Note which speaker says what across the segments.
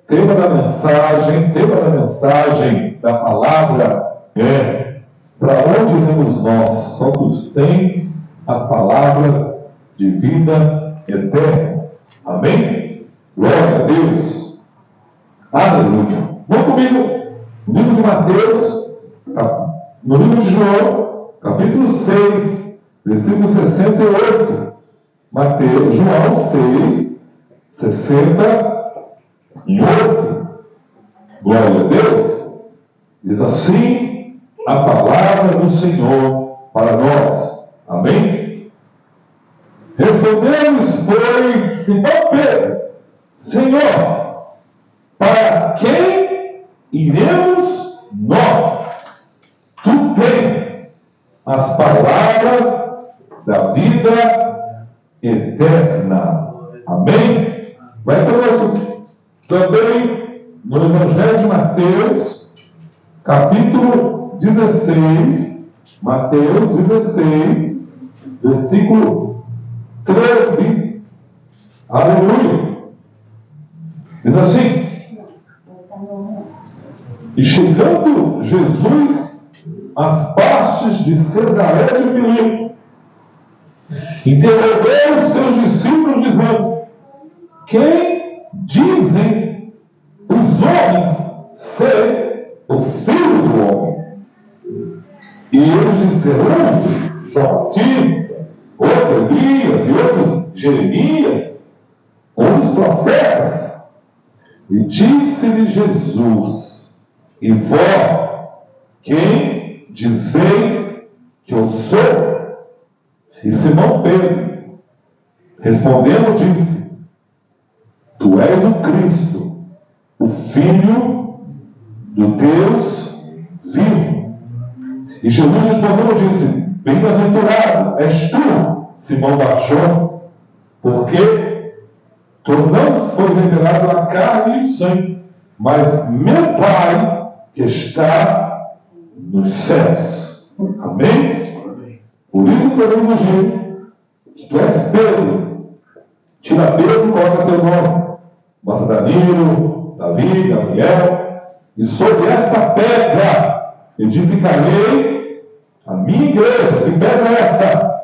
Speaker 1: Tema da mensagem da palavra é: para onde iremos nós? Só tu tens as palavras de vida eterna. Amém? Glória a Deus. Aleluia. Vamos comigo no livro de Mateus, no livro de João, capítulo 6, versículo 68. João 6, 68. Glória a Deus. Diz assim a palavra do Senhor para nós. Amém? Respondemos, pois, Simão Pedro: Senhor, para quem iremos nós? Tu tens as palavras da vida eterna. Amém? Vai conosco também no Evangelho de Mateus, capítulo 16, Mateus 16, versículo 13. Aleluia. Diz assim: e chegando Jesus às partes de Cesareia de Filipe, interrogou os seus discípulos, dizendo: quem dizem os homens ser o Filho do Homem? E eles disseram: um, João Batista, outro Elias, e outro Jeremias, outros profetas. E disse-lhe Jesus: e vós, quem dizeis que eu sou? E Simão Pedro, respondendo, disse: tu és o Cristo, o Filho do Deus vivo. E Jesus respondeu e disse: bem-aventurado és tu, Simão Barjonas, porque tu não foi revelado a carne e o sangue, mas meu Pai que está nos céus. Amém? Por isso também vos digo que tu és Pedro. Tira Pedro, coloca teu nome. Bota Danilo, Davi, Gabriel. E sobre esta pedra edificarei a minha igreja. Que pedra é essa?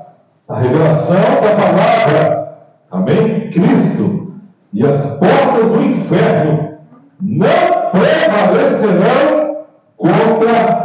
Speaker 1: A revelação da palavra. Amém? Cristo. E as portas do inferno não prevalecerão contra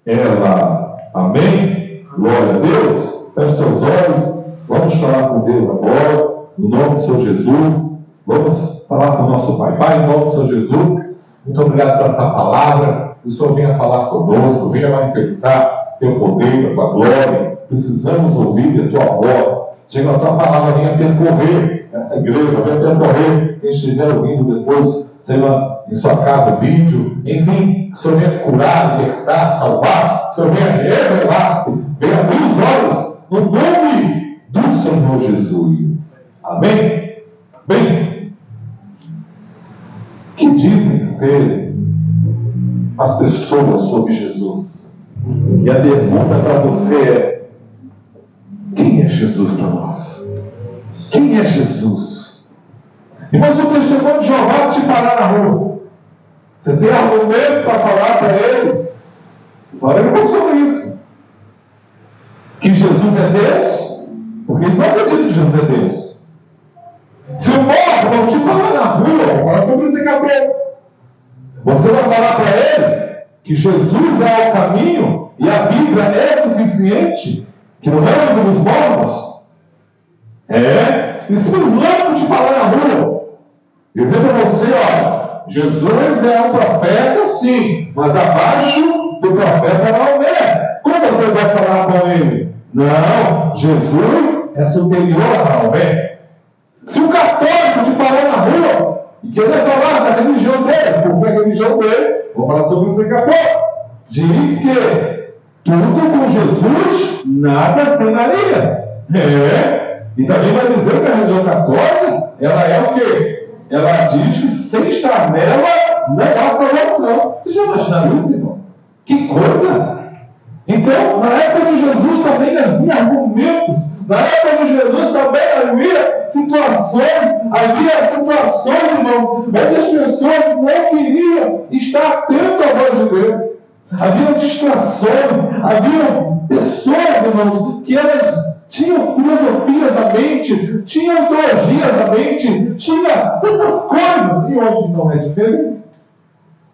Speaker 1: ela. Amém? Glória a Deus. Feche teus olhos. Vamos falar com Deus agora, no nome do Senhor Jesus. Vamos falar com o nosso Pai. Pai, em nome do Senhor Jesus, muito obrigado por essa palavra. Que o Senhor venha falar conosco, venha manifestar teu poder, a tua glória. Precisamos ouvir a tua voz. Chega a tua palavra, venha percorrer essa igreja, venha percorrer quem estiver ouvindo depois, seja em sua casa, vídeo, enfim, que o Senhor venha curar, libertar, salvar, que o Senhor venha revelar-se, venha abrir os olhos, no nome do Senhor Jesus. Amém? Bem, o que dizem ser as pessoas sobre Jesus? E a pergunta para você é: quem é Jesus para nós? Quem é Jesus? Irmãos, o testemunho de Jeová te parar na rua, você tem argumento para falar para eles? Fala um pouco sobre isso. Que Jesus é Deus? Porque eles não acreditam que Jesus é Deus. Se eu morro, vão te falar na rua, vão falar sobre isso, acabou. Você vai falar para ele que Jesus é o caminho e a Bíblia é suficiente, que não é o livro dos mormons? E se os loucos te falar na rua, dizer para você: olha, Jesus é um profeta, sim, mas abaixo do profeta Maomé. Como você vai falar com eles? Não, Jesus é superior a Maomé. Se o católico te falar na rua e querer falar da religião dele, porque a religião dele, vou falar sobre isso daqui a pouco, diz que tudo com Jesus, nada sem Maria. E também vai dizer que a religião católica, ela é o quê? Ela diz que sem estar nela não há salvação. Você já imaginaram isso, irmão? Que coisa! Então, na época de Jesus também havia argumentos. Na época de Jesus também havia situações, irmão, onde as pessoas não queriam estar atentas à voz de Deus. Havia distrações, havia pessoas, irmãos, que elas tinham filosofias na mente, tinham teologias na mente, tinha tantas coisas, e hoje não é diferente.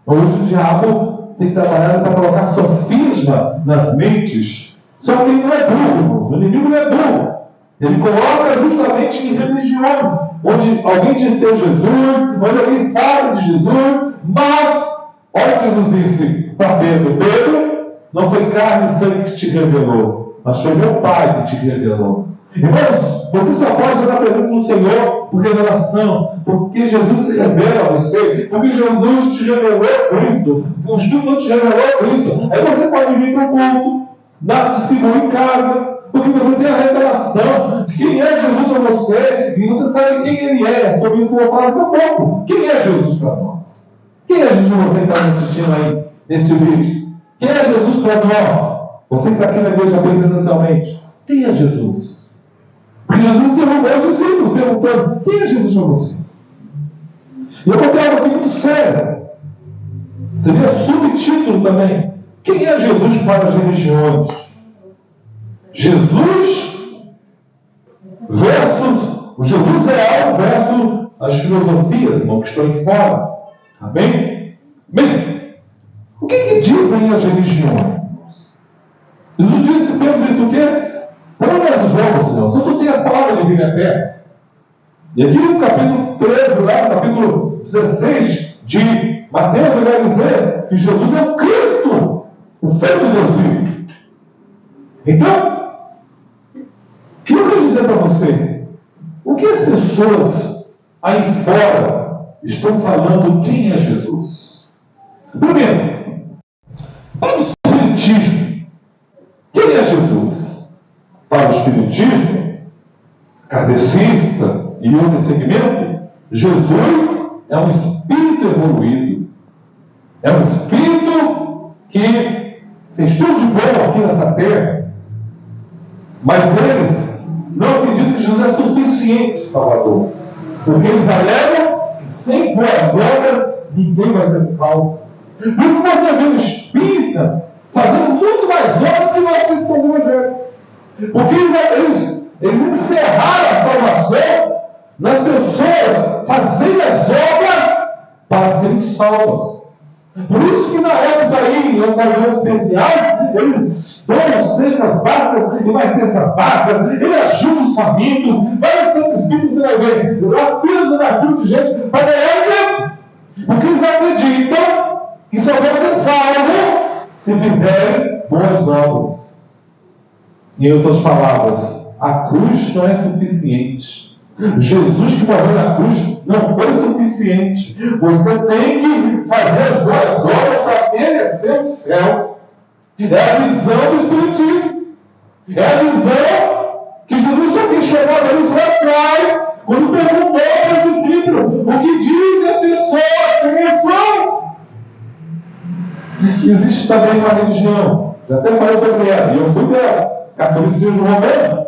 Speaker 1: Hoje o diabo tem trabalhado para colocar sofisma nas mentes. Só que ele não é burro, o inimigo não é burro. Ele coloca justamente em religiões, onde alguém diz ter Jesus, onde alguém sabe de Jesus, mas, olha o que Jesus disse para Pedro: Pedro, não foi carne e sangue que te revelou, mas foi meu Pai que te revelou. Irmãos, você só pode estar na presença do Senhor por revelação, porque Jesus se revela a você, porque Jesus te revelou Cristo, o Espírito Santo te revelou Cristo. Aí você pode vir para o culto, dar testemunho em casa, porque você tem a revelação de quem é Jesus para você, e você sabe quem Ele é. Sobre isso eu vou falar daqui a pouco. Quem é Jesus para nós? Quem é Jesus para você que está me assistindo aí nesse vídeo? Quem é Jesus para nós? Você que está aqui na igreja presencialmente. Quem é Jesus? Porque Jesus interrogou os discípulos, perguntando: quem é Jesus para você? E eu vou ter algo aqui muito sério. Seria subtítulo também: quem é Jesus para as religiões? Jesus versus o Jesus real versus as filosofias, irmão, que estão em fora. Amém? Bem, o que dizem as religiões? Jesus disse, Pedro disse o quê? Põe as jogos, irmão. Se tu tem as palavras de Bíblia até. E aqui no capítulo 13, lá no capítulo 16 de Mateus, ele vai dizer que Jesus é o Cristo, o Filho de Deus vivo. Então, o que eu quero dizer para você? O que as pessoas aí fora estão falando quem é Jesus? Primeiro, para o Espiritismo, quem é Jesus? Para o Espiritismo, kardecista e outro segmento, Jesus é um espírito evoluído. É um espírito que fez tudo de bom aqui nessa terra. Mas eles não acreditam que Jesus é suficiente Salvador. Porque eles alegam que sem boas obras ninguém vai ser salvo. Por isso você vê o espírita fazendo muito mais obras que nós cristãos do Evangelho. Porque eles encerraram a salvação nas pessoas fazendo as obras para serem salvas. Por isso que na época aí, em ocasiões especiais, eles dão cestas básicas e mais cestas básicas, ele ajuda os famintos, vários santos espíritos você vai ver, lá filas da fila de gente para ganhar o porque eles acreditam que só vão ser salvos se fizerem boas obras. Em outras palavras, a cruz não é suficiente. Jesus que morreu na cruz não foi suficiente. Você tem que fazer as boas obras para merecer o céu. É a visão do Espiritismo. É a visão que Jesus já questionou a eles lá atrás, quando perguntou para os discípulos: o que dizem as pessoas? Quem são? Existe também uma religião, já até falei sobre ela, e eu fui dela, catolicismo romano.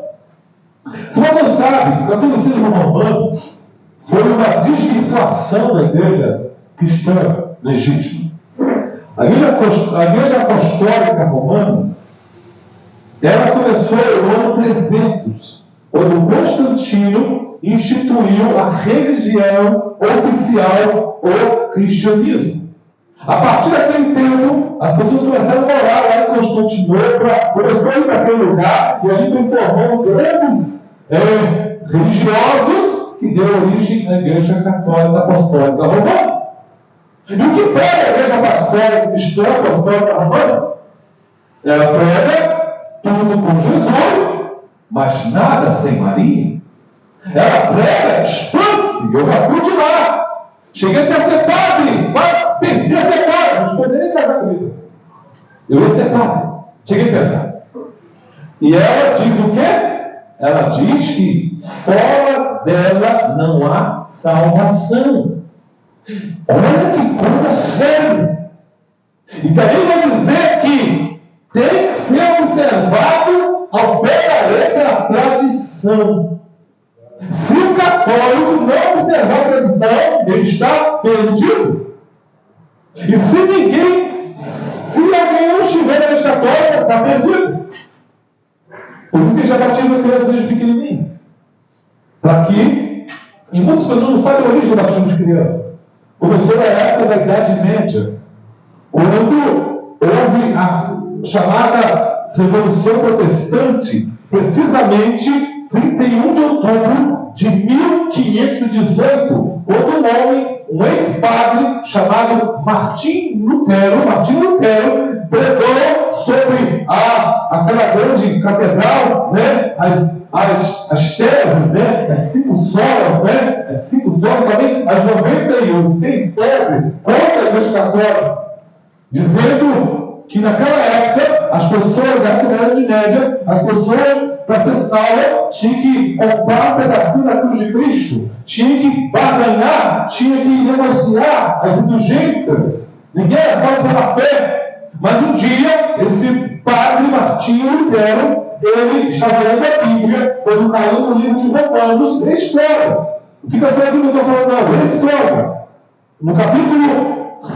Speaker 1: Se você não sabe, o catolicismo romano foi uma desvirtuação da igreja cristã legítima. A igreja apostólica romana, ela começou no ano 300, quando Constantino instituiu a religião oficial, o cristianismo. A partir daquele tempo, as pessoas começaram a morar lá em Constantinopla, começou a ir para aquele lugar, e a gente formou grandes religiosos que deu origem à Igreja Católica Apostólica Romana. E o que prega a Igreja Apostólica Cristã Apostólica Romana? Ela prega tudo com Jesus, mas nada sem Maria. Ela prega, expande-se, eu já fui de lá. Cheguei até a ser padre, mas pensei a ser padre, não poderia casar comigo. Eu ia ser padre, cheguei a pensar. E ela diz o quê? Ela diz que fora dela não há salvação. Olha que coisa séria. E também vai dizer que tem que ser observado ao pé da letra a tradição. Se o católico católico não observar a tradição, ele está perdido. E se alguém não estiver na igreja católica, está perdido. Por isso que já batiza a criança desde pequenininho. Para que, e muitas pessoas não sabem a origem do batismo de criança. Começou na época da Idade Média, quando houve a chamada Revolução Protestante, precisamente 31 de outubro de 1518, quando um ex-padre chamado Martim Lutero, pregou sobre aquela grande catedral, né? as teses, né? as 5 solas, né? as 5 solas também, as 96 teses contra a Igreja Católica, dizendo que naquela época, as pessoas, na época da Idade Média, as pessoas, para ser salvas, tinham que comprar um pedacinho da cruz de Cristo, tinham que barganhar, tinham que negociar as indulgências. Ninguém é salvo pela fé. Mas um dia, esse padre Martinho Lutero, ele estava lendo a Bíblia, quando caiu no livro de Romanos, é história. Fica falando que eu estou falando, não, é história. No capítulo 1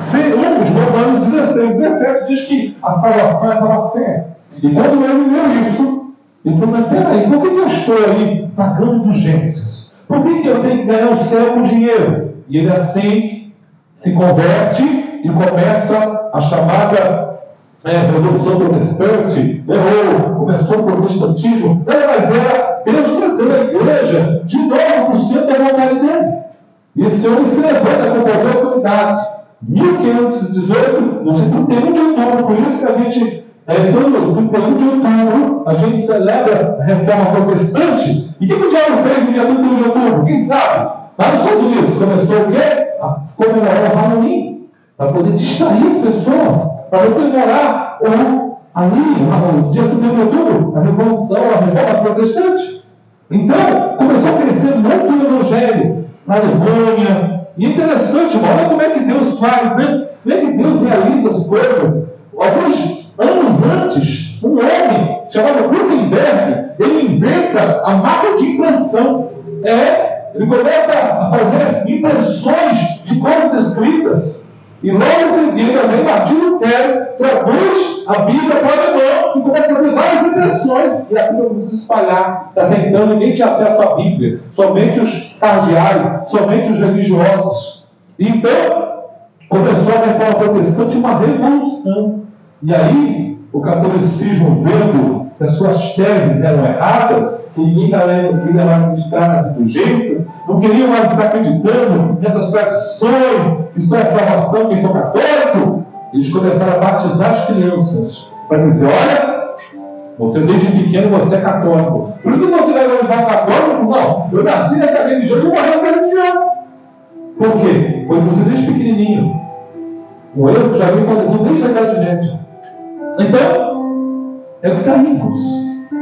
Speaker 1: de Romanos 16, 17, diz que a salvação é pela fé. E quando ele leu isso, ele falou, mas peraí, por que eu estou aí pagando indulgências? Por que eu tenho que ganhar o céu com dinheiro? E ele assim se converte e começa a chamada Revolução Protestante, começou o protestantismo, mas era Deus trazendo a igreja de novo para o centro da vontade dele. E esse homem se levanta com qualquer autoridade. 1518, no dia 31 de outubro, por isso que a gente, todo 31 de outubro, a gente celebra a reforma protestante. E o que o diabo fez no dia 31 de outubro? Quem sabe? Lá nos Estados Unidos começou o quê? A comemorar o Halloween, para poder distrair as pessoas, para poder comemorar ali, no dia 31 de outubro, a revolução, a reforma protestante. Então, começou a crescer muito o evangelho na Alemanha. E interessante, olha como é que Deus faz, né? Como é que Deus realiza as coisas. Alguns anos antes, um homem chamado Gutenberg, ele inventa a máquina de impressão. Ele começa a fazer impressões de coisas escritas. E logo em seguida, também Martinho Lutero traduz a Bíblia para o alemão e começa a fazer várias impressões. E a Bíblia começa a se espalhar. Até então, ninguém tinha acesso à Bíblia. Somente os cardeais, somente os religiosos. Então, começou a reforma protestante uma revolução. E aí, o catolicismo, vendo que as suas teses eram erradas, que ninguém queria mais acreditar nas indulgências, não queriam mais estar acreditando nessas tradições, que só é salvação quem for católico, eles começaram a batizar as crianças, para dizer, olha, você desde pequeno você é católico. Por isso que você vai valorizar o católico? Não, eu nasci nessa religião e vou morrer nessa religião. Por quê? Foi você desde pequenininho. Um erro que já vem acontecendo desde a Idade Média. Então, é o que caímos. É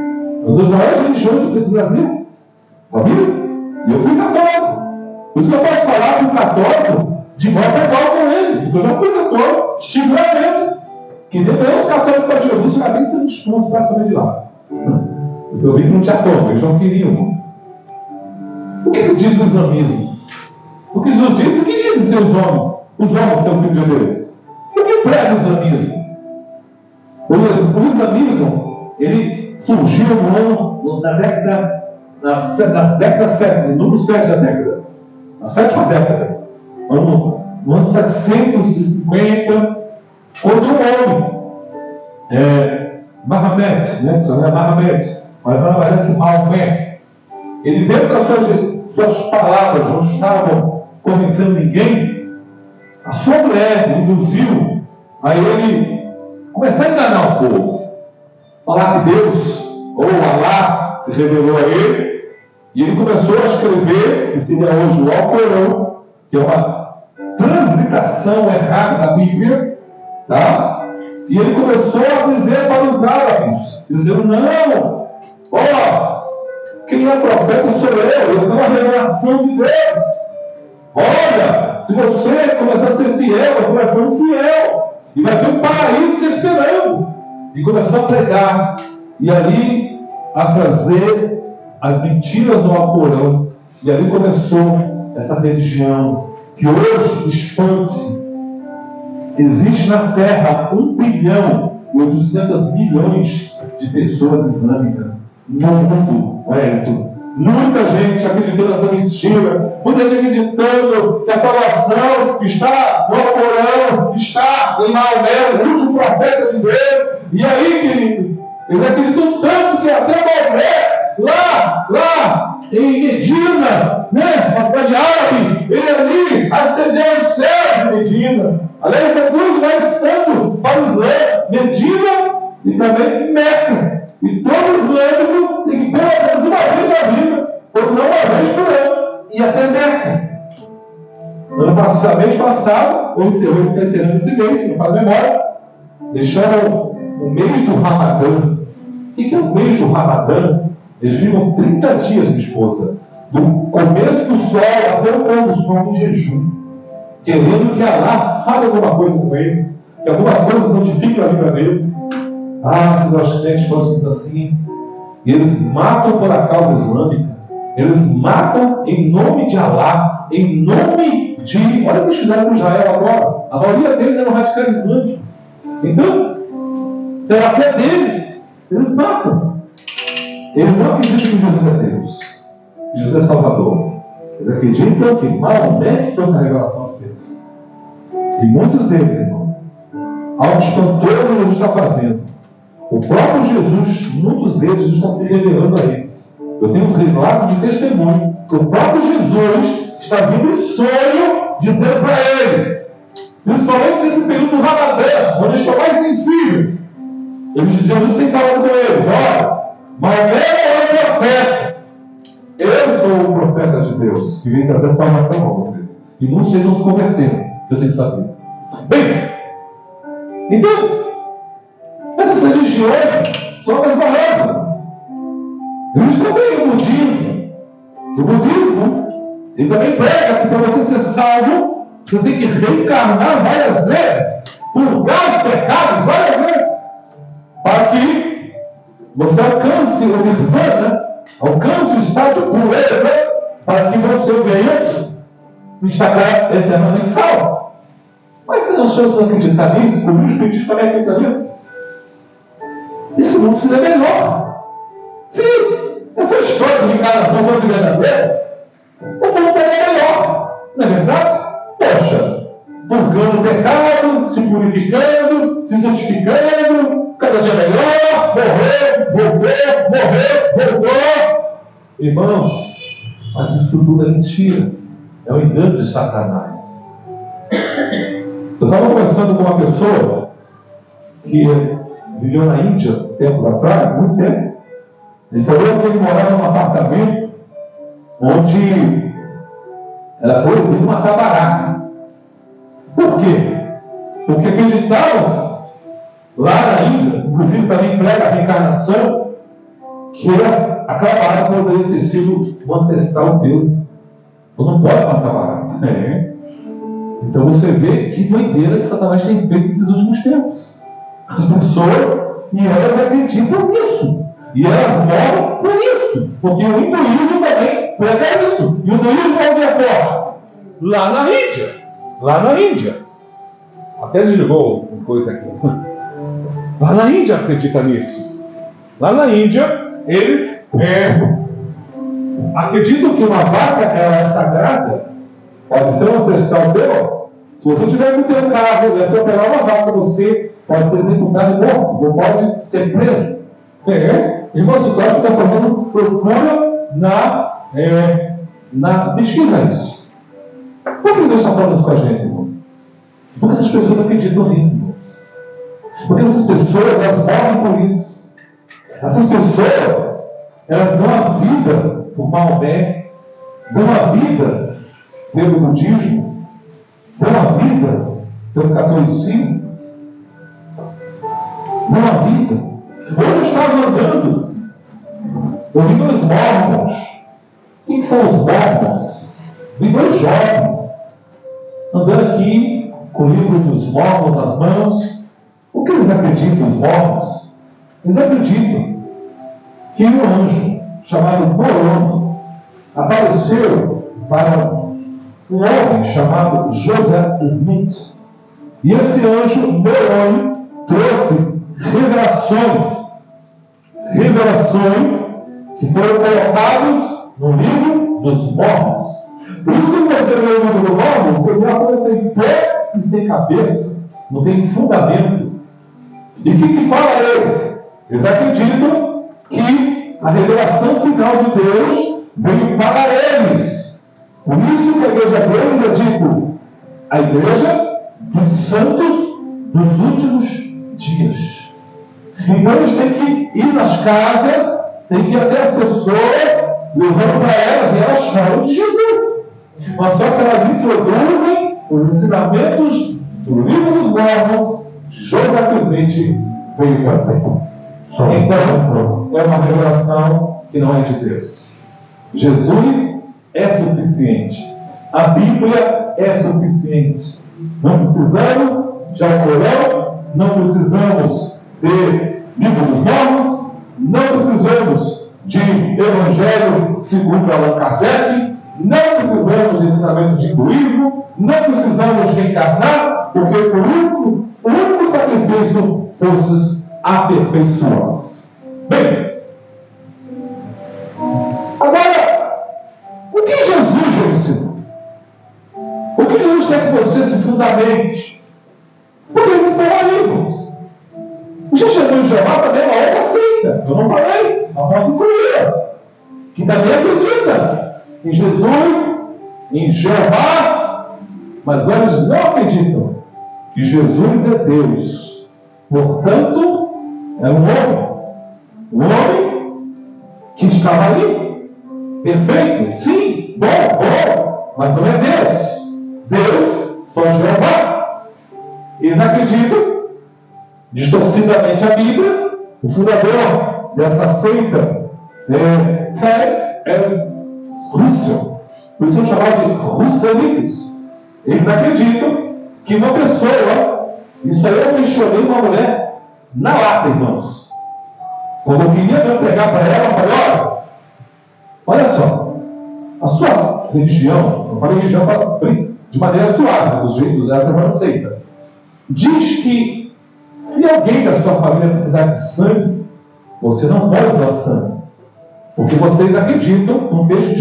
Speaker 1: uma das maiores religiões do Brasil. Sabia? E eu fui católico. Por isso que eu posso falar que o católico de igual para igual com ele. Porque eu já fui católico, estive lá dentro. Que depois os católicos para Jesus já vem sendo expulsos praticamente de lá. Eu vi que não tinha como, eles não queriam. O que ele diz do islamismo? O que Jesus diz? O que dizem os homens? Os homens são filhos de Deus. O que prega o islamismo? O islamismo, ele surgiu na década 7, no número 7 da década. Na 7ª década. No ano 750, quando um homem, Mahomet, né? Não é Mahomet, mas não é que Maomé, ele veio com as suas palavras, não estavam convencendo ninguém, a sua mulher induziu a ele começar a enganar o povo, falar que Deus, ou Alá, se revelou a ele, e ele começou a escrever, que seria hoje o Alcorão, que é uma transliteração errada da Bíblia, tá? E ele começou a dizer para os árabes, dizendo, não, quem é profeta sou eu tenho uma revelação de Deus. Olha, se você começar a ser fiel, você vai ser um fiel. E vai ter um paraíso te esperando. E começou a pregar. E ali, a trazer as mentiras do Alcorão. E ali começou essa religião que hoje expande-se. Existe na Terra 1.800.000.000 de pessoas islâmicas no mundo, Wellington. Muita gente acreditando nessa mentira, muita gente acreditando que a salvação está no Alcorão, está em Maomé, o último profeta de Deus. E aí, querido, eles acreditam tanto que até Maomé, lá em Medina, né, uma cidade árabe, ele ali ascendeu aos céus de Medina. Aliás, é muito mais santo para o Islã, Medina e também Meca. E todo islâmico tem que pelo menos uma vez na vida, ou não uma vez por ano, ir até Meca. Mês passado, ou está encerrando esse mês, se não faz memória, deixaram o mês do Ramadã. O que é o mês do Ramadã? Eles viram 30 dias, minha esposa, do começo do sol até o pôr do sol em jejum, querendo que Allah fale alguma coisa com eles, que algumas coisas notifiquem a vida deles. Se os crentes fossem assim, e eles matam por a causa islâmica, eles matam em nome de Allah, em nome de. Olha o que fizeram com Israel agora. A maioria deles eram radicais islâmicos. Então, pela fé deles, eles matam. Eles não acreditam que Jesus é Deus, que Jesus é Salvador. Eles acreditam que Maomé trouxe a revelação de Deus. E muitos deles, irmão, ao espantoso que Jesus está fazendo, o próprio Jesus, muitos deles estão se revelando a eles. Eu tenho um relato de testemunho que o próprio Jesus está vindo em sonho dizendo para eles, principalmente nesse período do Ramadã, onde eles estão mais sensíveis. Jesus tem falado com eles: olha, Maomé é o profeta. Eu sou o profeta de Deus, que vem trazer salvação para vocês. E muitos deles vão se convertendo, eu tenho que saber. Bem, então, essas religiões são as mesmas. Eles também o budismo. O budismo, ele também prega que para você ser salvo, você tem que reencarnar várias vezes, purgar os pecados várias vezes, para que você alcance o nirvana, alcance o estado de pureza, para que você venha estar eternamente salvo. Mas se não chance de acreditar nisso, como os espíritos também acreditam nisso, esse mundo seria melhor. Se essa história de reencarnação fosse verdadeira, o mundo seria melhor. Não é verdade? Poxa, purgando o pecado, se purificando, se santificando, cada dia melhor, voltou. Irmãos, mas isso tudo é mentira. É um engano de Satanás. Eu estava conversando com uma pessoa que viveu na Índia tempos atrás, muito tempo. Ele falou que ele morava num apartamento onde era proibido matar barata. Por quê? Porque acreditavam lá na Índia, inclusive também prega a reencarnação, que aquela barata poderia ter sido um ancestral teu. Você não pode matar barata. Então você vê que doideira que Satanás tem feito nesses últimos tempos. As pessoas, e elas acreditam nisso. E elas morrem por isso. Porque o hinduísmo também prega isso. E o hinduísmo onde é forte? Lá na Índia. Até desligou uma coisa aqui. Lá na Índia acredita nisso. Lá na Índia, eles acreditam que uma vaca ela é sagrada. Pode ser um ancestral teu. Se você tiver no teu carro e atropelar uma vaca, você pode ser executado e morto, ou pode ser preso. Irmãos, o Cláudio está fazendo procura na pesquisa isso. Por que Deus está falando isso com a gente, irmão? Porque essas pessoas acreditam nisso, irmão. Porque essas pessoas, elas morrem por isso. Essas pessoas, elas dão a vida por Maomé, dão a vida pelo budismo, dão a vida pelo catolicismo, dão a vida. Hoje eu estava andando, eu vi dois mormons. Quem são os mormons? Vi dois jovens andando aqui com o livro dos mormons nas mãos. O que eles acreditam, os mormons? Eles acreditam que um anjo chamado Moroni, apareceu para um homem chamado Joseph Smith. E esse anjo Moroni trouxe revelações que foram colocadas no livro dos Mormons. Por isso que você lê o livro dos Mormons, você vê uma coisa sem pé e sem cabeça, não tem fundamento. E o que fala eles? Eles acreditam que a revelação final de Deus veio para eles. Por isso que a igreja deles é tipo a igreja dos santos dos últimos dias. Então eles têm que ir nas casas, têm que ir até as pessoas, levando para elas, e elas falam de Jesus. Mas só que elas introduzem os ensinamentos do livro dos Mormons, de Joseph Smith veio trazer. Então, é uma revelação que não é de Deus. Jesus é suficiente. A Bíblia é suficiente. Não precisamos de Alcorão, não precisamos de livro dos Mormons, não precisamos de Evangelho segundo Allan Kardec, não precisamos de ensinamento de hinduísmo, não precisamos de reencarnar, porque o único sacrifício fosse aperfeiçoá-los. Bem, agora, o que Jesus já ensinou? O que Jesus quer que você se fundamente? Porque eles estão amigos. O Testemunho de Jeová também é uma outra seita. Eu não falei, a apóstolo Coelho, que também acredita em Jesus, em Jeová, mas eles não acreditam que Jesus é Deus. Portanto, é um homem que estava ali, perfeito, sim, bom, mas não é Deus. Deus, só Jeová. Eles acreditam distorcidamente a Bíblia. O fundador dessa seita é Russell. Por isso eu chamava de Russelitos. Eles acreditam que uma pessoa, isso aí eu mencionei uma mulher na lata, irmãos. Quando eu queria pregar para ela, eu falei, olha só, a sua religião, eu falei religião de maneira suave, dos jeitos dela, uma seita, diz que se alguém da sua família precisar de sangue, você não pode dar sangue. Porque vocês acreditam, num texto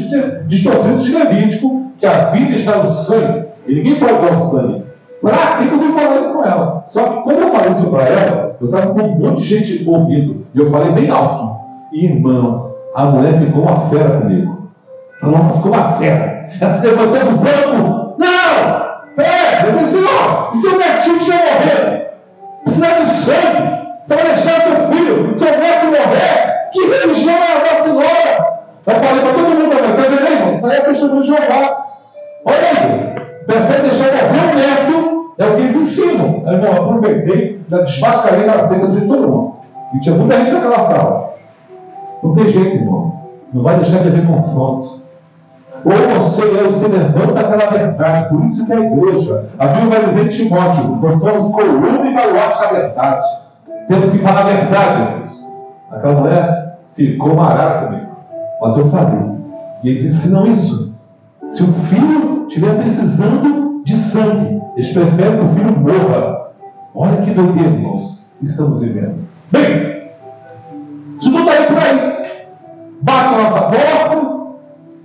Speaker 1: distorcido de Levítico, que a vida está no sangue. E ninguém pode dar o sangue. Para que eu vou falar isso com ela? Só que quando eu falei isso para ela, eu estava com um monte de gente ouvindo. E eu falei bem alto. E, irmão, a mulher ficou uma fera comigo. Ela ficou uma fera. Ela se levantou do banco. Não! Fé! Eu disse, o seu netinho tinha morrido. Precisa de sangue. Você vai deixar seu filho, seu neto morrer? Que religião é a Nossa Senhora? Eu falei para todo mundo, tá vendo aí, irmão? Isso aí é Testemunho de Jeová. Olha aí, prefere deixar morrer o neto, é o que eles ensinam. Aí, irmão, aproveitei, já desmascarei na seca de todo mundo. E tinha muita gente naquela sala. Não tem jeito, irmão. Não vai deixar de haver confronto. Ou você levanta pela verdade, por isso que é a igreja. A Bíblia vai dizer em Timóteo, nós somos coluna e baluarte da verdade. Temos que falar a verdade, irmãos. Aquela mulher ficou marada comigo. Mas eu falei. E eles ensinam isso. Se o filho estiver precisando de sangue, eles preferem que o filho morra. Olha que doideira, irmãos, que estamos vivendo. Bem, isso tudo está aí por aí. Bate a nossa porta,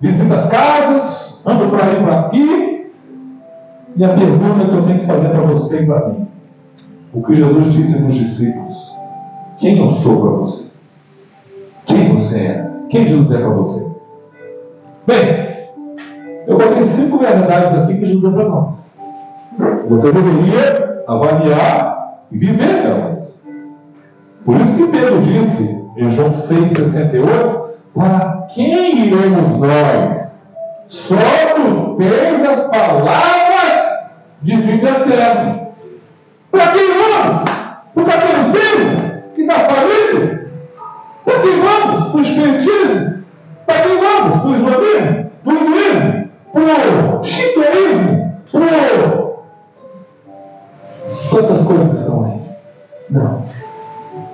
Speaker 1: visita as casas, anda por aí por aqui. E a pergunta que eu tenho que fazer para você e para mim: o que Jesus disse nos discípulos? Quem eu sou para você? Quem você é? Quem Jesus é para você? Bem, eu botei 5 verdades aqui que Jesus é para nós. Você deveria avaliar e viver elas. Por isso que Pedro disse, em João 6,68, para quem iremos nós? Só tu tens as palavras de vida eterna. Para quem vamos? Para aquele filho que está falido? Para quem vamos? Para o espiritismo? Para quem vamos? Para o islamismo? Para o hinduísmo? Para o shintoísmo? Para quantas coisas estão aí? Não.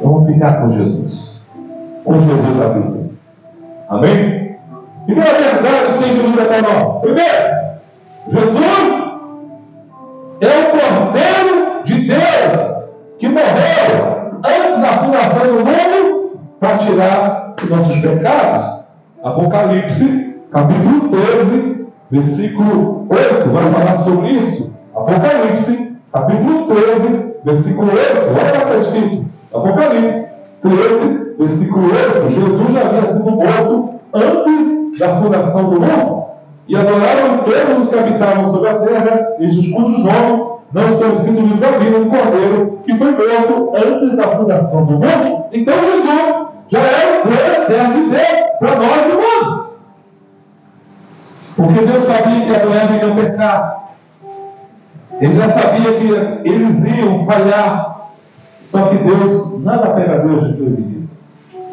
Speaker 1: Vamos ficar com Jesus. Com Jesus da Bíblia. Amém? Primeira verdade que Jesus é para nós. Primeiro, Jesus é o Cordeiro de Deus que morreu antes da fundação do mundo para tirar os nossos pecados. Apocalipse, capítulo 13, versículo 8, vai falar sobre isso. Apocalipse, capítulo 13, versículo 8, olha lá está escrito. Apocalipse 13, versículo 8, Jesus já havia sido morto antes da fundação do mundo. E adoraram todos os que habitavam sobre a terra, estes cujos nomes não estão escritos no livro da vida do Cordeiro, que foi morto antes da fundação do mundo. Então Jesus já era o plano eterno de Deus para nós humanos. Porque Deus sabia que Adão iam pecar. Ele já sabia que eles iam falhar. Só que Deus, nada pega Deus de prevenido.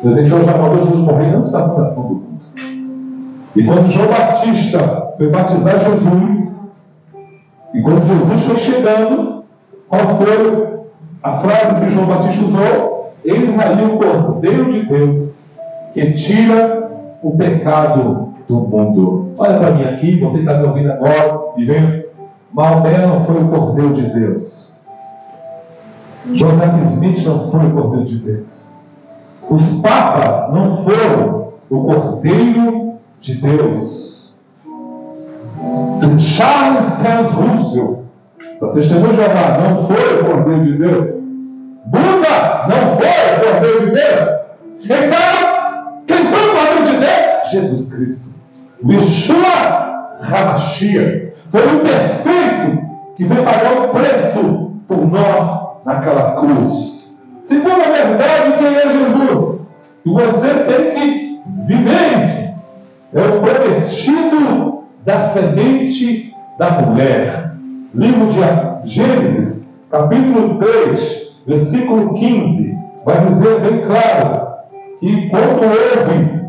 Speaker 1: Deus então já mandou Jesus morrer antes da fundação do mundo. E quando João Batista foi batizar Jesus, e quando Jesus foi chegando, qual foi a frase que João Batista usou? Eis aí o Cordeiro de Deus, que tira o pecado do mundo. Olha para mim aqui, você está me ouvindo agora, e vendo? Maomé não foi o Cordeiro de Deus. Joseph Smith não foi o Cordeiro de Deus. Os papas não foram o Cordeiro de Deus. Charles Taze Russell, da Testemunha de Jeová, não foi o Cordeiro de Deus. Buda não foi o Cordeiro de Deus. Então, quem foi o Cordeiro de Deus? Jesus Cristo. Yeshua HaMashiach foi o perfeito que veio pagar o preço por nós naquela cruz. Segunda verdade, quem é Jesus? E você tem que viver isso. É o prometido da semente da mulher. Livro de Gênesis, capítulo 3, versículo 15, vai dizer bem claro que quando houve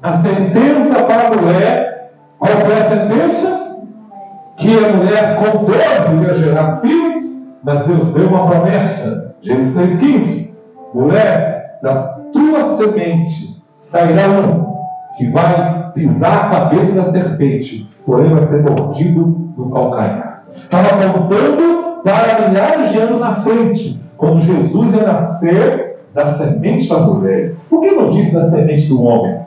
Speaker 1: a sentença para a mulher, qual foi a sentença? Que a mulher com 12 ia gerar filhos, mas Deus deu uma promessa. Gênesis 3,15. Mulher, da tua semente sairá um que vai pisar a cabeça da serpente, porém vai ser mordido no calcanhar. Estava apontando para milhares de anos à frente, quando Jesus ia nascer da semente da mulher. Por que não disse da semente do homem?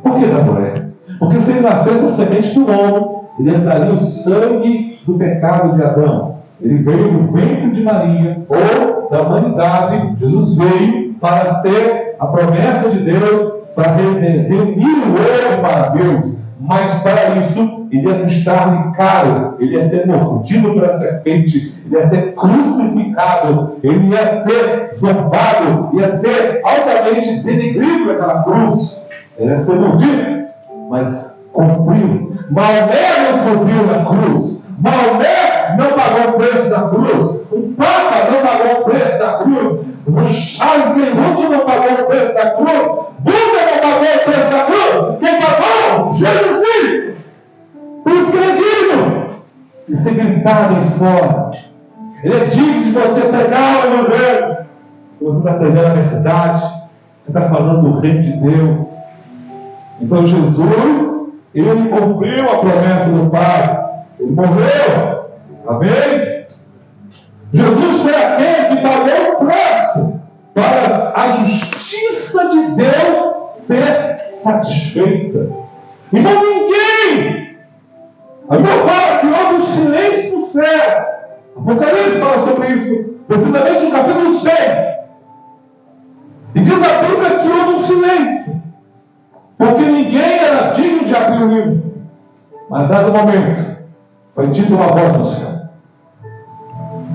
Speaker 1: Por que da mulher? Porque se ele nascesse da semente do homem, ele herdaria o sangue do pecado de Adão. Ele veio do ventre de Maria, ou da humanidade. Jesus veio para ser a promessa de Deus, para reunir o homem para Deus. Mas para isso, ele ia custar-lhe caro. Ele ia ser mordido pela serpente. Ele ia ser crucificado. Ele ia ser zombado. Ia ser altamente denegrido naquela cruz. Ele ia ser mordido. Mas cumpriu. Maomé não subiu na cruz. Maomé não pagou o preço da cruz. O Papa não pagou o preço da cruz. O Charles Taze não pagou o preço da cruz. Buda não pagou o preço da cruz. Quem pagou? Jesus Cristo. Por isso que ele é digno de ser gritado em fora. Ele é digno de você pregar o Evangelho. Você está pregando a verdade. Você está falando do reino de Deus. Então Jesus, ele cumpriu a promessa do Pai. Ele morreu. Amém? Jesus foi aquele que pagou o preço para a justiça de Deus ser satisfeita. Então ninguém, a Bíblia fala que houve um silêncio no céu. Apocalipse fala sobre isso, precisamente no capítulo 6. E diz a Bíblia que houve um silêncio, porque ninguém era digno de abrir o livro. Mas a dado momento, foi dito uma voz no céu: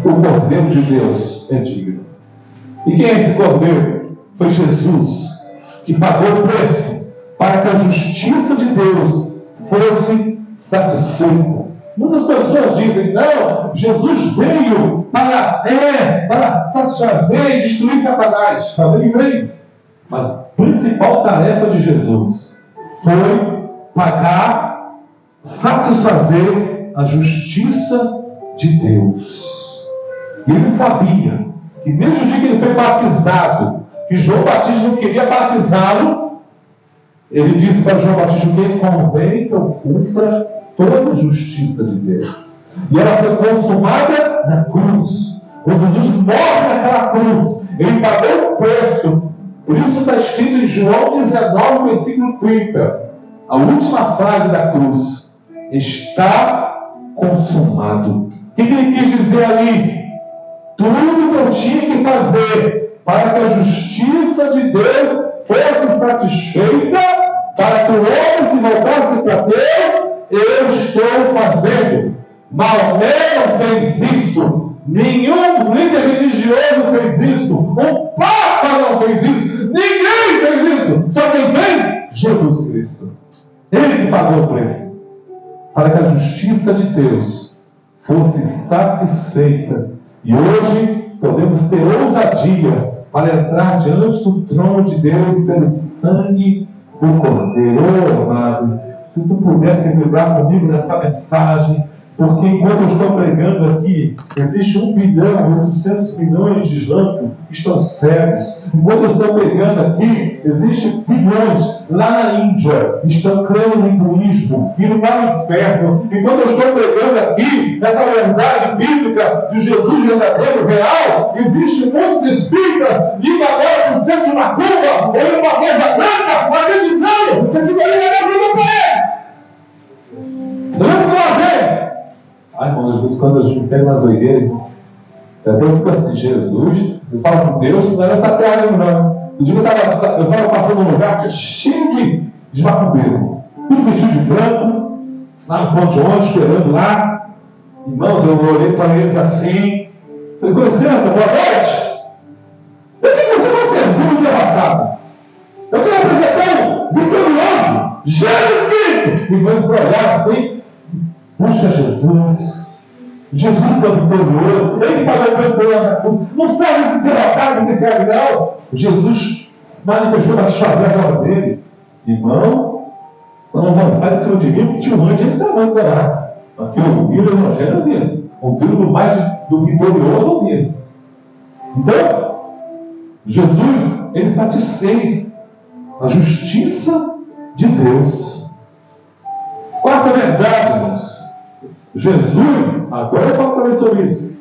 Speaker 1: o Cordeiro de Deus é digno. E quem é esse Cordeiro? Foi Jesus, que pagou o preço para que a justiça de Deus fosse satisfeita. Muitas pessoas dizem: não, Jesus veio para satisfazer e destruir Satanás. Também veio. Mas a principal tarefa de Jesus foi pagar, satisfazer a justiça de Deus. E ele sabia que desde o dia que ele foi batizado, que João Batista não queria batizá-lo, Ele disse para João Batista que convém que eu cumpra toda a justiça de Deus. E ela foi consumada na cruz. Quando Jesus morre naquela cruz, ele pagou o preço. Por isso está escrito em João 19, versículo 30. A última frase da cruz. Está consumado. O que ele quis dizer ali? Tudo que eu tinha que fazer para que a justiça de Deus fosse satisfeita, para que o homem se voltasse para Deus, eu estou fazendo. Maomé não fez isso. Nenhum líder religioso fez isso. O Papa não fez isso. Ninguém fez isso. Só quem fez? Jesus Cristo. Ele que pagou o preço. Para que a justiça de Deus fosse satisfeita. E hoje podemos ter ousadia para entrar diante do trono de Deus pelo sangue do Cordeiro. Oh, amado, se tu pudesse vibrar comigo nessa mensagem, porque enquanto eu estou pregando aqui, existe 1 bilhão e 800 milhões de islâmicos que estão cegos. Enquanto eu estou pregando aqui, existem bilhões lá na Índia que estão crendo no hinduísmo, indo para o inferno. Enquanto eu estou pregando aqui, essa verdade bíblica de Jesus verdadeiro, real, existe muitos espíritas indo agora para o centro de Macumba, ou indo para a mesa branca, acreditando que aquilo ali é vida para ele. Lembra uma vez? Ai, irmão, às vezes quando a gente pega uma doideira, irmão, até eu fico assim, Jesus, eu falo assim, Deus não é nessa terra mesmo, não. Um dia eu estava passando num lugar cheio de macumbeiro, tudo vestido de branco, lá no ponto de ônibus, esperando lá. Irmãos, eu olhei para eles assim, falei, com licença, boa noite. Eu que você não tem tudo derrotado. Eu quero apresentar um vitorioso, Jesus Cristo. Irmãos, para olhar assim, busca Jesus. Jesus é o vitorioso. Ele pagou o preço pela cruz. Não serve esse derrotado, não serve não. Jesus manifestou para desfazer a obra dele. Irmão, só não avançar em cima de mim, porque tinha um anjo esse tamanho da raça. Aqui ouviram o evangelho, ouviram. Ouviram do mais do vitorioso, ouviram. Então, Jesus, ele satisfez a justiça de Deus. Quarta verdade, irmãos. Jesus, agora eu falo também sobre isso,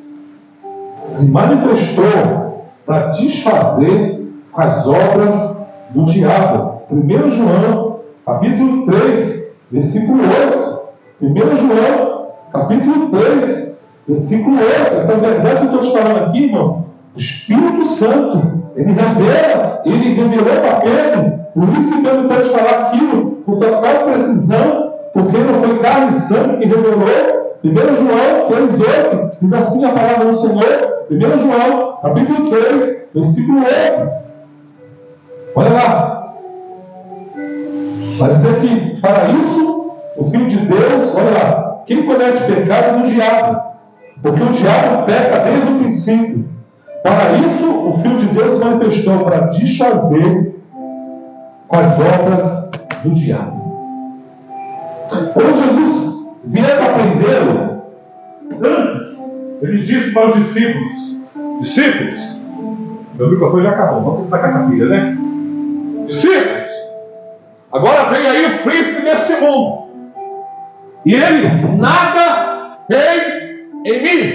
Speaker 1: se manifestou para desfazer as obras do diabo. 1 João, capítulo 3, versículo 8. 1 João, capítulo 3, versículo 8. Essa verdade que eu estou te falando aqui, irmão, o Espírito Santo, ele revelou para Pedro. Por isso que Pedro pode falar aquilo com total precisão, porque não foi carne e sangue que revelou. 1 João 3,8 diz assim a palavra do Senhor. 1 João, capítulo 3, versículo 8. Olha lá. Vai dizer que para isso o Filho de Deus, olha lá, quem comete pecado é o diabo, porque o diabo peca desde o princípio. Para isso o Filho de Deus manifestou para desfazer com as obras do diabo. Quando Jesus vier para prendê-lo, antes, ele disse para os discípulos, meu microfone já acabou, vamos tentar com essa pilha, né? Discípulos, agora vem aí o príncipe deste mundo, e ele nada tem em mim,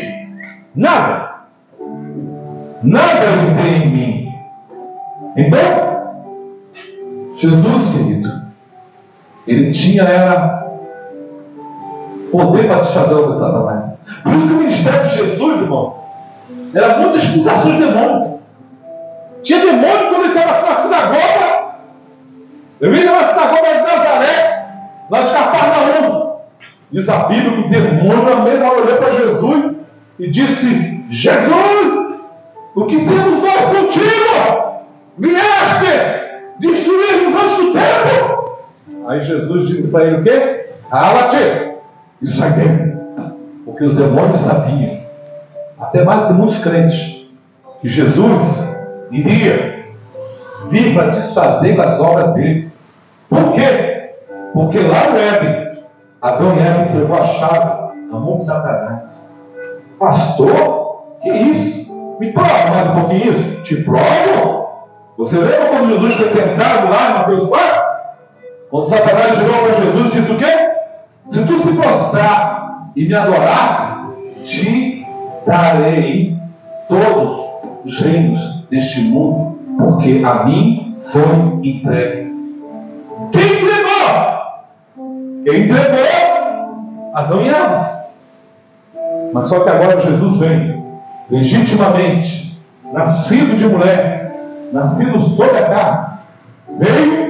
Speaker 1: nada ele tem em mim. Então, Jesus, querido, ele tinha poder para desfazer a obra de Satanás. Por isso que o ministério de Jesus, irmão, era muita expulsação de demônios. Tinha demônio quando ele estava na sinagoga. Ele estava na sinagoga de Nazaré, lá de Cafarnaum. Diz a Bíblia que o demônio na mesma hora olhou para Jesus e disse: Jesus, o que temos nós contigo? Vieste destruir-nos antes do tempo? Aí Jesus disse para ele o quê? Cala-te e sai dele. Porque os demônios sabiam, até mais que muitos crentes, que Jesus iria vir para desfazer as obras dele. Por quê? Porque lá no Éden, Adão e Eva entregou a chave na mão de Satanás. Pastor, que isso? Me prova mais um pouquinho isso. Te provo? Você lembra quando Jesus foi tentado lá em Mateus 4? Quando Satanás chegou para Jesus, disse o quê? Se tu se prostrar e me adorar, te darei todos os reinos deste mundo, porque a mim foi entregue. Quem entregou? Quem entregou? Adão e Eva. Mas só que agora Jesus vem, legitimamente, nascido de mulher, nascido sob a carne, veio,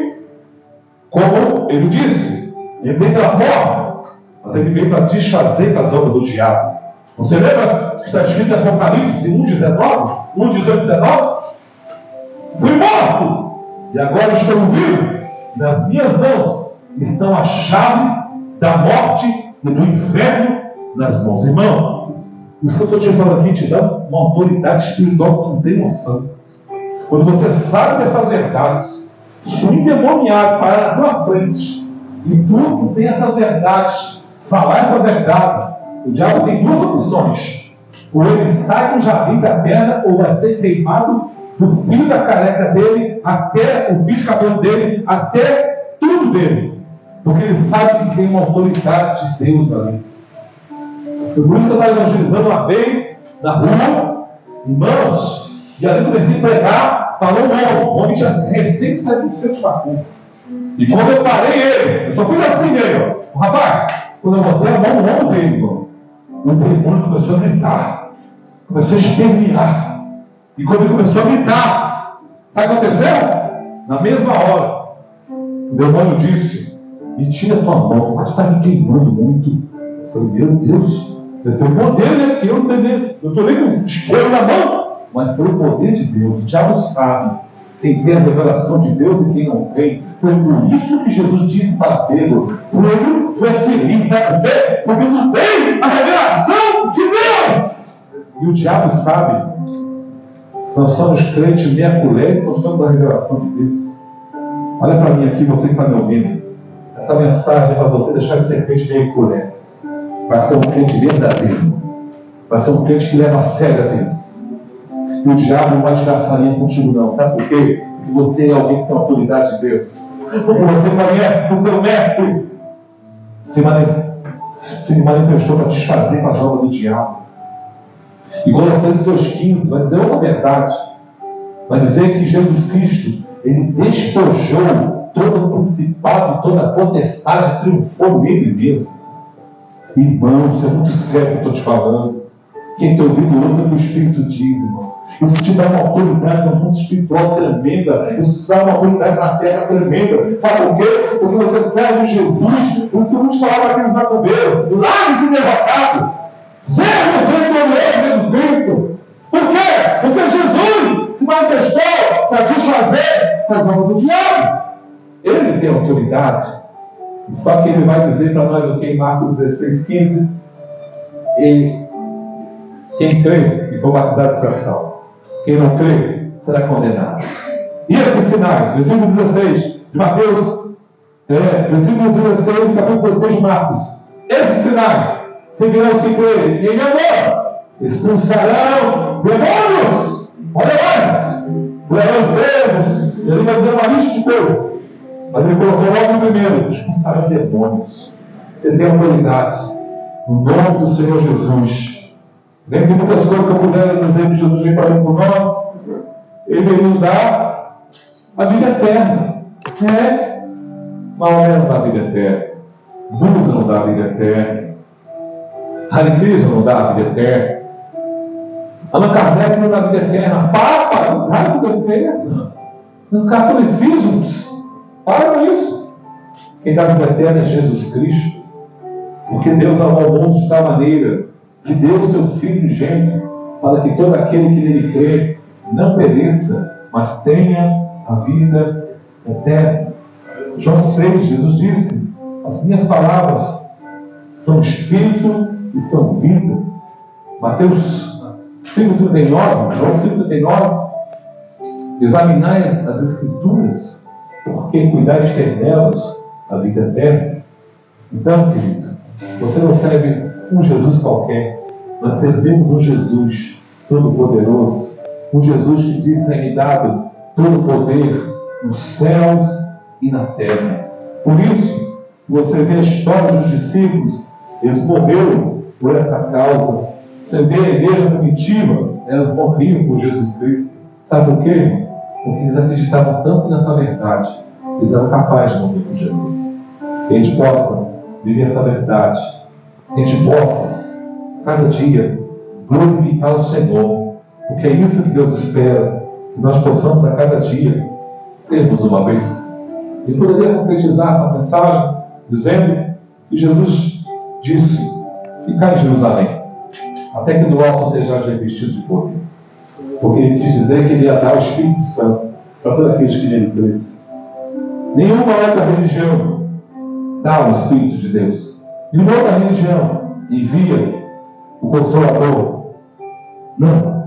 Speaker 1: como ele disse, ele veio pela porta, mas ele veio para desfazer as obras do diabo. Você lembra que está escrito em Apocalipse 1:19? 1:18-19? Fui morto, e agora estou vivo. Nas minhas mãos estão as chaves da morte e do inferno nas mãos. Irmão, isso que eu estou te falando aqui te dá uma autoridade espiritual que não tem noção. Quando você sabe dessas verdades, se um endemoniado parar na tua frente e tu tem essas verdades, falar essas verdades, o diabo tem duas opções: ou ele sai do jardim da terra, ou vai ser queimado do fio da careca dele até o fio de cabelo dele, até tudo dele, porque ele sabe que tem uma autoridade de Deus ali. Por isso que eu estava evangelizando uma vez na rua, irmãos, e ali comecei a pregar, falou um homem tinha recém saído do centro de Facu. E quando eu parei ele, eu só fiz assim nele, ó. Rapaz, quando eu botei a mão no ombro dele, irmão, o demônio começou a gritar, começou a espernear. E quando ele começou a gritar, sabe o que aconteceu? Na mesma hora, o demônio disse: me tira a tua mão, porque tu está me queimando muito. Eu falei: meu Deus, eu tenho poder, né? Que eu não estou nem com isqueiro na mão. Mas foi o poder de Deus. O diabo sabe quem tem a revelação de Deus e quem não tem. Foi por isso que Jesus disse para Pedro: Pedro, tu é feliz, sabe por quê? Porque tu tem a revelação de Deus. E o diabo sabe. Nós somos crentes meia colher e nós temos a revelação de Deus. Olha para mim aqui, você que está me ouvindo. Essa mensagem é para você deixar de ser crente meia colher. Vai ser um crente verdadeiro. Vai ser um crente que leva a sério a Deus. E o diabo não vai tirar farinha contigo não. Sabe por quê? Porque você é alguém que tem autoridade de Deus. Porque você conhece o teu mestre. Se manifestou para desfazer com as obras do diabo. E Colossenses 2,15 vai dizer outra verdade. Vai dizer que Jesus Cristo, ele despojou todo o principado, toda a potestade, triunfou nele mesmo. Irmão, isso é muito sério que eu estou te falando. Quem tem ouvido ouve o que o Espírito diz, irmão. Isso te dá uma autoridade no mundo espiritual tremenda. Isso te dá uma autoridade na terra tremenda. Sabe por quê? Porque você serve Jesus. O que muitos falavam aqui nos macumbeiro. Largue-se derrotado. Serve o Cristo. Por quê? Porque Jesus se manifestou para desfazer as obras do diabo. Ele tem autoridade. Só que ele vai dizer para nós o que em Marcos 16:15. E quem crê e for batizado será salvo. Quem não crê será condenado. E esses sinais, versículo 16 de Mateus, versículo 16 do capítulo 16 de Marcos. Esses sinais seguirão os que crerem. E em meu nome expulsarão demônios. Olha lá, levarão enfermos. Ele vai dizer uma lista de coisas. Mas ele colocou logo no primeiro: expulsarão demônios. Você tem autoridade no nome do Senhor Jesus. Dentro de muitas coisas que eu puder dizer que Jesus vem falando por nós, ele nos dá a vida eterna. Maomé não dá a vida eterna. Buda não dá a vida eterna. Hare Krishna não dá a vida eterna. Allan Kardec não dá a vida eterna. Papa não dá a vida eterna. No catolicismo, para com isso. Quem dá a vida eterna é Jesus Cristo. Porque Deus amou o mundo de tal maneira que deu o seu Filho unigênito, para que todo aquele que nele crê não pereça, mas tenha a vida eterna. João 6, Jesus disse: as minhas palavras são espírito e são vida. Mateus 5,39, João 5,39, examinai as Escrituras, porque cuidais ter nelas a vida eterna. Então, querido, você não serve um Jesus qualquer. Nós servimos um Jesus todo-poderoso, um Jesus que diz: é-me dado todo o poder nos céus e na terra. Por isso, você vê a história dos discípulos, eles morreram por essa causa. Você vê a igreja primitiva, elas morriam por Jesus Cristo. Sabe por quê? Porque eles acreditavam tanto nessa verdade, eles eram capazes de morrer por Jesus. Que a gente possa viver essa verdade, que a gente possa, cada dia, glorificar o Senhor, porque é isso que Deus espera, que nós possamos a cada dia sermos uma bênção. E poderia concretizar essa mensagem dizendo que Jesus disse: ficar em Jerusalém, até que do alto sejais revestidos de poder. Porque ele quis dizer que ele ia dar o Espírito Santo para todos aqueles que nele crescem. Nenhuma outra religião dá o Espírito de Deus. Nenhuma outra religião envia o Consolador. Não.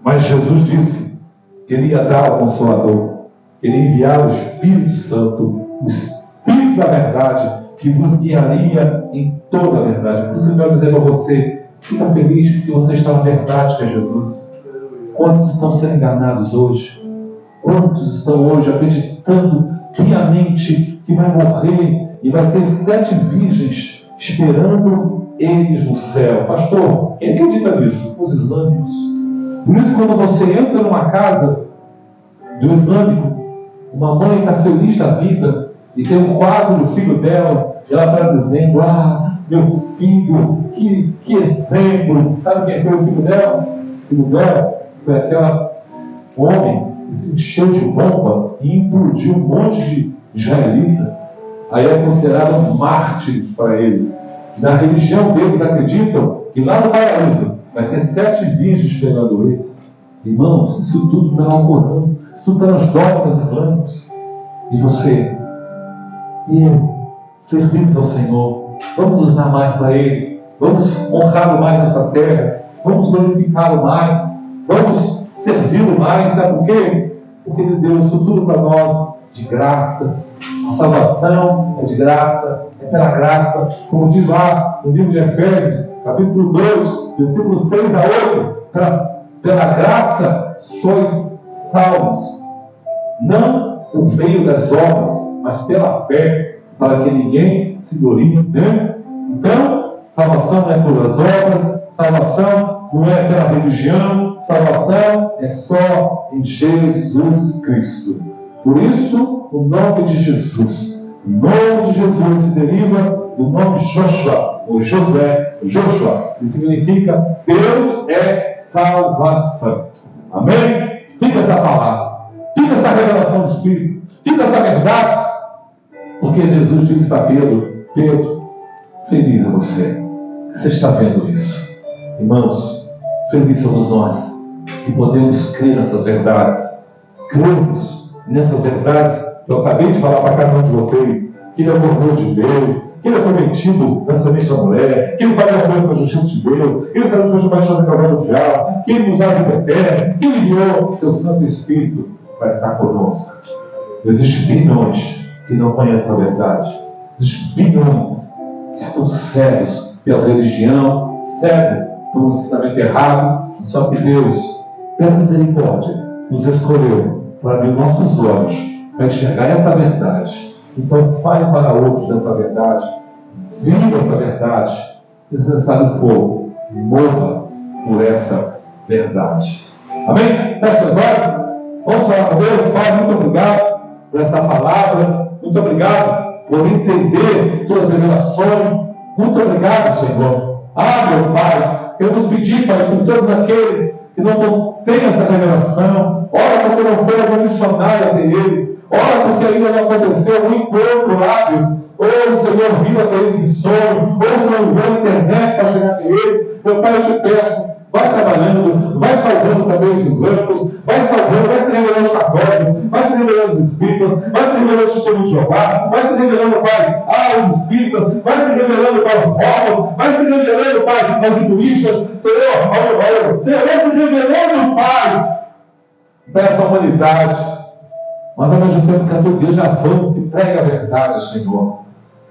Speaker 1: Mas Jesus disse que ele ia dar o Consolador. Ele ia enviar o Espírito Santo, o Espírito da verdade, que vos guiaria em toda a verdade. Por isso eu quero dizer para você, fica feliz porque você está na verdade, que é Jesus. Quantos estão sendo enganados hoje? Quantos estão hoje acreditando piamente que vai morrer e vai ter 7 virgens esperando eles no céu? Pastor, quem acredita nisso? Os islâmicos. Por isso, quando você entra numa casa do islâmico, uma mãe está feliz da vida e tem um quadro do filho dela, e ela está dizendo: ah, meu filho, que exemplo. Sabe quem foi o filho dela? O filho dela foi aquele homem que se encheu de bomba e implodiu um monte de israelita. Aí é considerado um mártir para ele. Na religião deles acreditam que lá no paraíso vai ter 7 virgens esperando eles. Irmãos, isso tudo está no Alcorão, isso tudo está nos dogmas islâmicos. E você e eu servimos ao Senhor, vamos nos dar mais para Ele, vamos honrá-lo mais nessa terra, vamos glorificá-lo mais, vamos servi-lo mais. Sabe por quê? Porque Ele deu isso tudo para nós de graça. A salvação é de graça, é pela graça, como diz lá no livro de Efésios, capítulo 2, versículos 6 a 8, pela graça sois salvos, não por meio das obras, mas pela fé, para que ninguém se glorie, né? Então, salvação não é pelas obras, salvação não é pela religião, salvação é só em Jesus Cristo. Por isso, o nome de Jesus, o nome de Jesus se deriva do nome Joshua, ou Josué, Joshua, que significa Deus é salvação. Amém? Fica essa palavra, fica essa revelação do Espírito, fica essa verdade, porque Jesus disse para Pedro: Pedro, feliz é você. Você está vendo isso? Irmãos, felizes somos nós que podemos crer nessas verdades. Cremos nessas verdades que eu acabei de falar para cada um de vocês, que Ele é o cordeiro de Deus, que Ele é prometido na semente da mulher, que Ele vai dar a justiça de Deus, que Ele será o vai fazer cabelo do diabo, que Ele nos dá a vida eterna, que Ele enviou o seu Santo Espírito para estar conosco. Existem bilhões que não conhecem a verdade. Existem bilhões que estão cegos pela religião, cegos pelo ensinamento errado. Só que Deus, pela misericórdia, nos escolheu para abrir nossos olhos, para enxergar essa verdade. Então fale para outros dessa verdade, viva essa verdade, e se necessário for, morra por essa verdade. Amém? Feche os olhos. Vamos falar com Deus. Pai, muito obrigado por essa palavra. Muito obrigado por entender tuas revelações. Muito obrigado, Senhor. Meu Pai, queremos pedir, Pai, por todos aqueles que não têm essa revelação. Ora, porque não foi algum missionário até eles. Ora, porque ainda não aconteceu um encontro lábios. Ou o Senhor viu até eles em sonho. Ou o Senhor viu a internet para chegar até eles. Meu Pai, eu te peço, vai trabalhando, vai salvando também os islâmicos, vai salvando, vai se revelando os católicos, vai se revelando os espíritas, vai se revelando o sistema de Jeová, vai se revelando, Pai, os espíritas, vai se revelando para os povos, vai se revelando, Pai, aos hinduístas, Senhor, vai se revelando, Pai, para essa humanidade, mas ao mesmo tempo que a tua igreja avance e pregue a verdade, Senhor.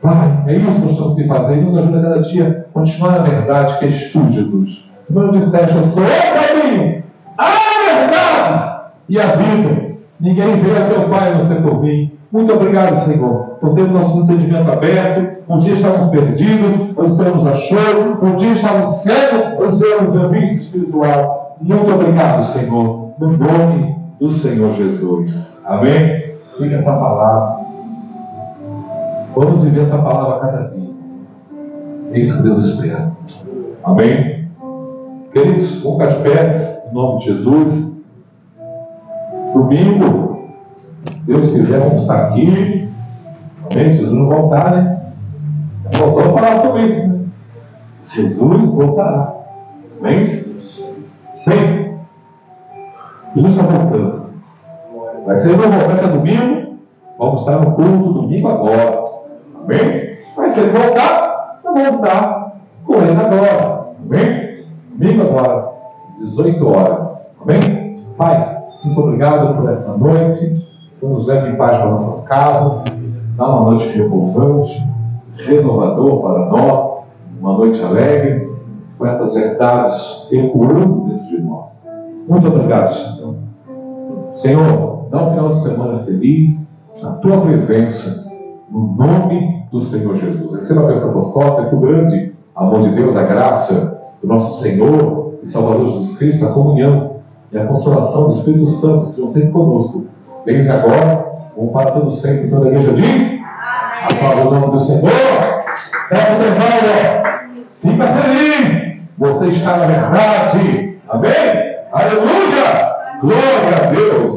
Speaker 1: Pai, é isso que nós temos que fazer, e nos ajuda cada dia a continuar na verdade, que és tu, Jesus. Número 17, eu sou o caminho, a verdade e a vida. Ninguém vê a teu Pai a não ser por mim. Muito obrigado, Senhor, por ter o nosso entendimento aberto. Um dia estávamos perdidos, o Senhor nos achou. Um dia estávamos cegos, o Senhor nos deu vista espiritual. Muito obrigado, Senhor, no nome do Senhor Jesus. Amém? Fica essa palavra. Vamos viver essa palavra a cada dia. É isso que Deus espera. Amém? Queridos, vamos ficar de pé, em nome de Jesus. Domingo, Deus quiser, vamos estar aqui. Amém? Jesus não voltar, né? Voltou a falar sobre isso, né? Jesus voltará. Amém? Bem, Jesus está voltando. Vai ser no volta domingo. Vamos estar no culto domingo agora. Amém? Mas se ele voltar, nós vamos estar correndo agora. Amém? Domingo agora, 18 horas. Amém? Pai, muito obrigado por essa noite. Que nos leve em paz para nossas casas. Dá uma noite repousante, renovador para nós. Uma noite alegre, com essas verdades ecoando dentro de nós. Muito obrigado, Senhor. Senhor, dá um final de semana feliz na tua presença, no nome do Senhor Jesus. Receba a bênção apostólica, que o grande amor de Deus, a graça do nosso Senhor e Salvador Jesus Cristo, a comunhão e a consolação do Espírito Santo sejam sempre conosco. Desde agora, vamos para todo sempre. Toda a igreja diz: aplauda o nome do Senhor. Pega o irmão, fica feliz. Você está na verdade. Amém? Aleluia! Glória a Deus!